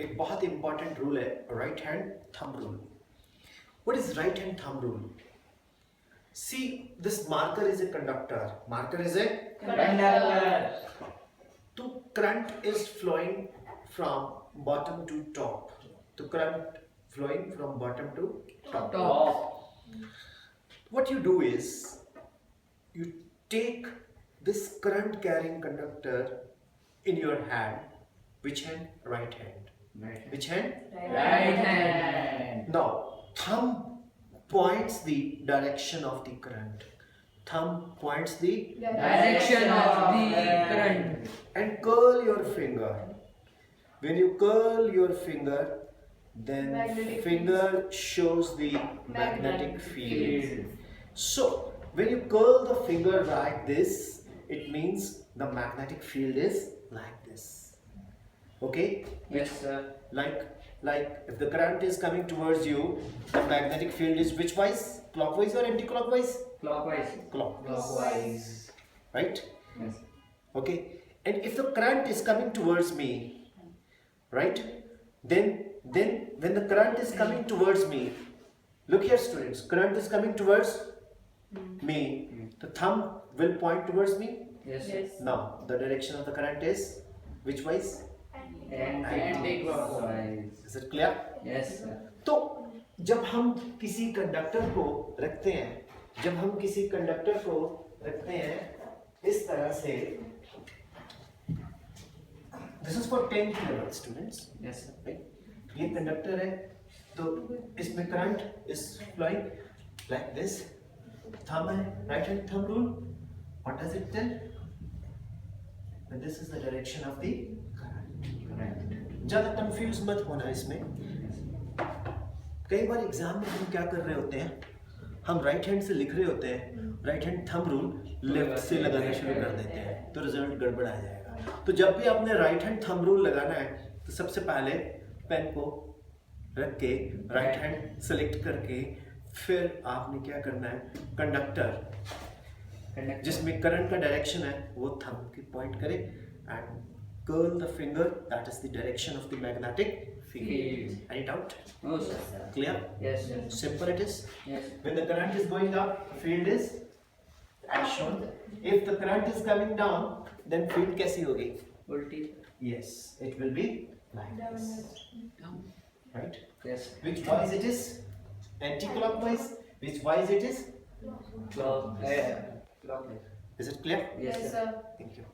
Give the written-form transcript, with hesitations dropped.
एक बहुत important rule है right hand thumb rule. What is right hand thumb rule? See, this marker is a conductor. Marker is a Conductor. So current is flowing from bottom to top. The current flowing from bottom to top. Top. What you do is you take this current carrying conductor in your hand. Which hand? Right hand. Right. Which hand? Right hand. Now thumb points the direction of the current. Thumb points the Direction of the current. and curl your finger. When you curl your finger, then Magnetic finger shows the magnetic field. Field. So when you curl the finger like this, it means the magnetic field is like this. Okay? Yes, sir. Like if the current is coming towards you, the magnetic field is which wise? Clockwise or anti-clockwise? Clockwise. Clockwise. Right? Yes. Okay. And if the current is coming towards me, right? Then when the current is coming towards me, look here students, current is coming towards me, the thumb will point towards me. Yes. Yes. Now the direction of the current is which wise? Anti-clockwise. Is it clear? Yes, sir. तो जब हम किसी conductor को रखते हैं, इस तरह से, this is for 10 kilovolts students, Yes, sir. right? ये कंडक्टर है, तो इसमें current is flowing like this. Thumb है, right hand thumb rule. What does it tell? And this is the direction of the current. Right. ज़्यादा confuse मत होना इसमें. कई बार एग्जाम में हम क्या कर रहे होते हैं, हम राइट हैंड से लिख रहे होते हैं, right hand thumb rule left से लगाना शुरू कर देते हैं, तो रिजल्ट गड़बड़ आ जाएगा. तो जब भी आपने राइट हैंड थंब रूल लगाना है, तो सबसे पहले पेन को रख के राइट हैंड सेलेक्ट करके फिर आपने क्या करना है, कंडक्टर जिसमें करंट का डायरेक्शन है वो थंब की पॉइंट करे and curl the finger, that is the direction of the magnetic field. Field. Any doubt? No, sir. Clear? Yes, sir. Simple it is. Yes. When the current is going up, field is as shown. If the current is coming down, then field कैसी होगी? Ulti. Yes, it will be like this. Right? Yes. Which wise it is? Anti-clockwise. Which wise it is? Clockwise. Is it clear? Yes, Yes, sir. sir. Thank you.